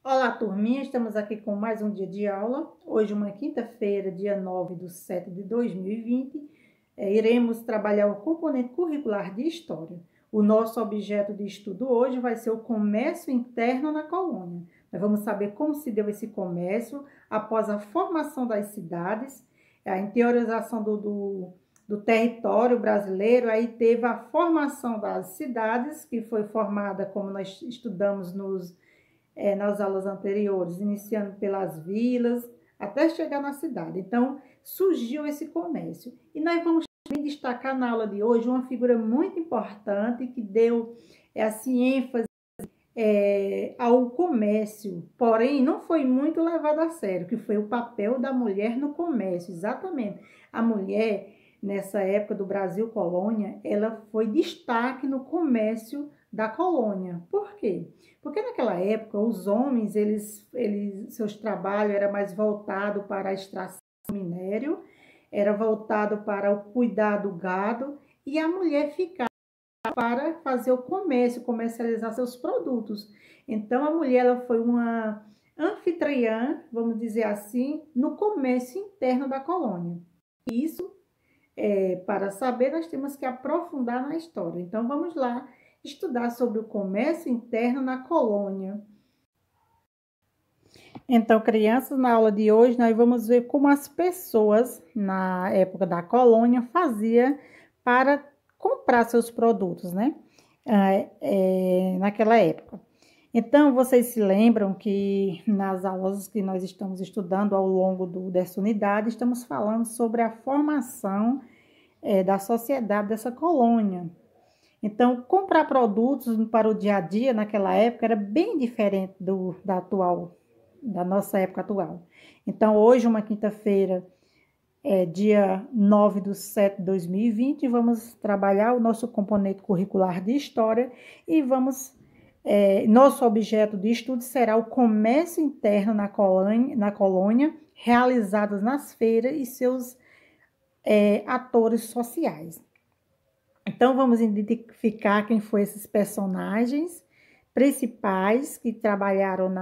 Olá, turminha, estamos aqui com mais um dia de aula. Hoje, uma quinta-feira, dia 9/7/2020, iremos trabalhar o componente curricular de História. O nosso objeto de estudo hoje vai ser o comércio interno na colônia. Nós vamos saber como se deu esse comércio após a formação das cidades, a interiorização do território brasileiro. Aí teve a formação das cidades, que foi formada, como nós estudamos nas aulas anteriores, iniciando pelas vilas, até chegar na cidade. Então, surgiu esse comércio. E nós vamos destacar na aula de hoje uma figura muito importante que deu ênfase ao comércio, porém não foi muito levado a sério, que foi o papel da mulher no comércio. Exatamente. A mulher, nessa época do Brasil colônia, ela foi destaque no comércio da colônia. Por quê? Porque naquela época os homens, seus trabalhos era mais voltado para a extração do minério, era voltado para o cuidar do gado, e a mulher ficava para fazer o comércio, comercializar seus produtos. Então a mulher ela foi uma anfitriã, vamos dizer assim, no comércio interno da colônia. E isso, para saber, nós temos que aprofundar na história. Então vamos lá estudar sobre o comércio interno na colônia. Então, crianças, na aula de hoje nós vamos ver como as pessoas na época da colônia faziam para comprar seus produtos, né? Naquela época. Então, vocês se lembram que nas aulas que nós estamos estudando ao longo dessa unidade, estamos falando sobre a formação da sociedade dessa colônia. Então, comprar produtos para o dia a dia naquela época era bem diferente da nossa época atual. Então, hoje, uma quinta-feira, dia 9/7/2020, vamos trabalhar o nosso componente curricular de História e nosso objeto de estudo será o comércio interno na colônia realizados nas feiras e seus atores sociais. Então, vamos identificar quem foram esses personagens principais que trabalharam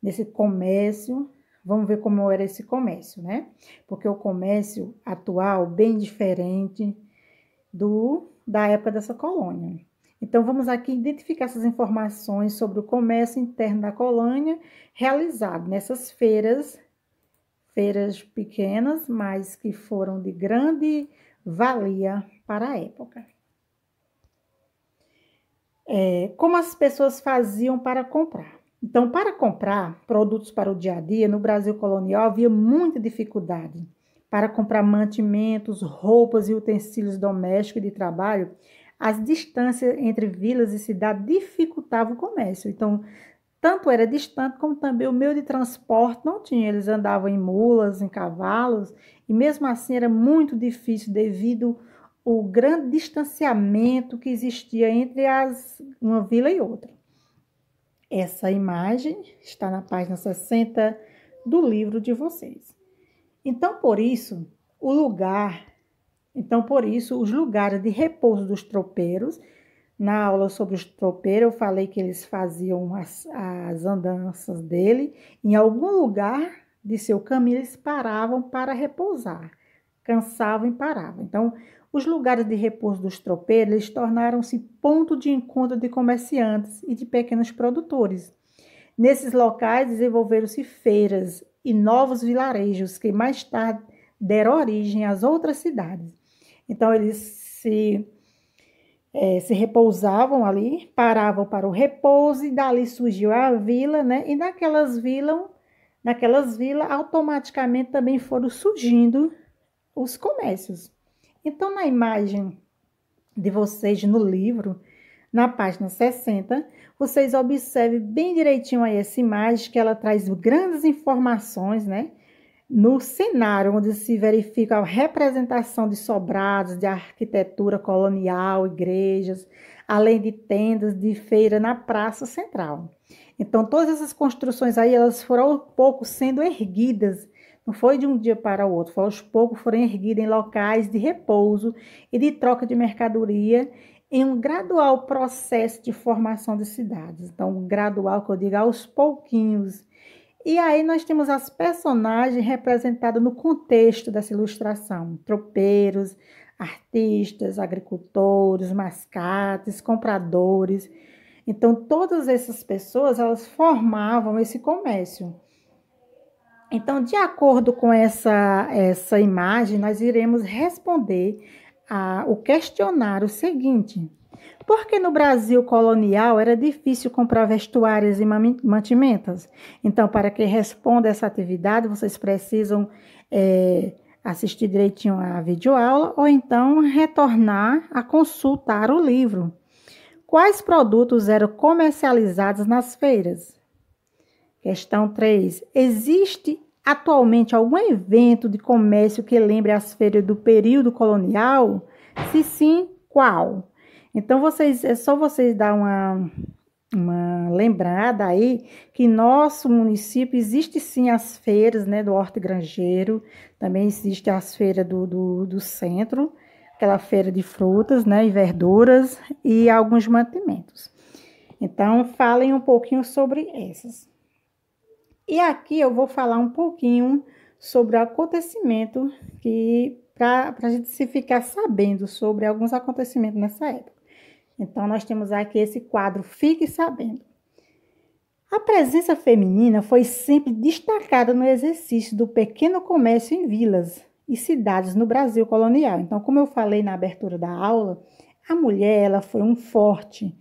nesse comércio. Vamos ver como era esse comércio, né? Porque o comércio atual é bem diferente da época dessa colônia. Então, vamos aqui identificar essas informações sobre o comércio interno da colônia realizado nessas feiras pequenas, mas que foram de grande valia para a época. Como as pessoas faziam para comprar? Então, para comprar produtos para o dia a dia, no Brasil colonial havia muita dificuldade. Para comprar mantimentos, roupas e utensílios domésticos e de trabalho, as distâncias entre vilas e cidades dificultavam o comércio. Então, tanto era distante como também o meio de transporte não tinha. Eles andavam em mulas, em cavalos, e mesmo assim era muito difícil devido ao grande distanciamento que existia entre uma vila e outra. Essa imagem está na página 60 do livro de vocês. Então, por isso, os lugares de repouso dos tropeiros. Na aula sobre os tropeiros, eu falei que eles faziam as andanças dele. Em algum lugar de seu caminho, eles paravam para repousar. Cansavam e paravam. Então, os lugares de repouso dos tropeiros, eles tornaram-se ponto de encontro de comerciantes e de pequenos produtores. Nesses locais, desenvolveram-se feiras e novos vilarejos, que mais tarde deram origem às outras cidades. Então, eles se repousavam ali, paravam para o repouso e dali surgiu a vila, né? E naquelas vilas automaticamente também foram surgindo os comércios. Então, na imagem de vocês no livro, na página 60, vocês observem bem direitinho aí essa imagem, que ela traz grandes informações, né? No cenário onde se verifica a representação de sobrados, de arquitetura colonial, igrejas, além de tendas de feira na praça central. Então, todas essas construções aí, elas foram aos poucos sendo erguidas, não foi de um dia para o outro, aos poucos foram erguidas em locais de repouso e de troca de mercadoria em um gradual processo de formação de cidades. Então, gradual, que eu digo, aos pouquinhos. E aí nós temos as personagens representadas no contexto dessa ilustração. Tropeiros, artistas, agricultores, mascates, compradores. Então, todas essas pessoas, elas formavam esse comércio. Então, de acordo com essa imagem, nós iremos responder o questionário seguinte: por que no Brasil colonial era difícil comprar vestuários e mantimentos? Então, para que responda essa atividade, vocês precisam assistir direitinho a videoaula ou então retornar a consultar o livro. Quais produtos eram comercializados nas feiras? Questão 3. Existe atualmente algum evento de comércio que lembre as feiras do período colonial? Se sim, qual? Então, é só vocês dar uma lembrada aí que nosso município existe sim as feiras, né, do Horto Grangeiro, também existe as feiras do centro, aquela feira de frutas, né, e verduras e alguns mantimentos. Então, falem um pouquinho sobre essas. E aqui eu vou falar um pouquinho sobre o acontecimento para a gente se ficar sabendo sobre alguns acontecimentos nessa época. Então, nós temos aqui esse quadro Fique Sabendo. A presença feminina foi sempre destacada no exercício do pequeno comércio em vilas e cidades no Brasil colonial. Então, como eu falei na abertura da aula, a mulher ela foi um forte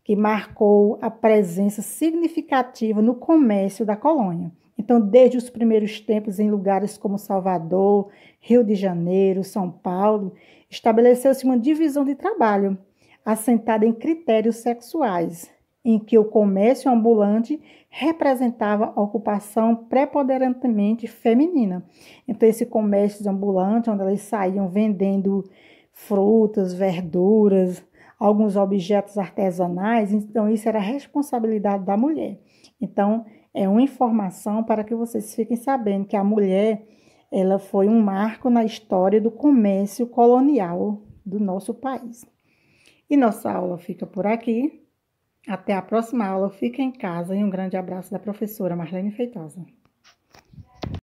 que marcou a presença significativa no comércio da colônia. Então, desde os primeiros tempos em lugares como Salvador, Rio de Janeiro, São Paulo, estabeleceu-se uma divisão de trabalho assentada em critérios sexuais, em que o comércio ambulante representava a ocupação preponderantemente feminina. Então, esse comércio ambulante, onde elas saíam vendendo frutas, verduras, alguns objetos artesanais, então isso era responsabilidade da mulher. Então, é uma informação para que vocês fiquem sabendo que a mulher, ela foi um marco na história do comércio colonial do nosso país. E nossa aula fica por aqui. Até a próxima aula. Fica em casa e um grande abraço da professora Marlene Feitosa.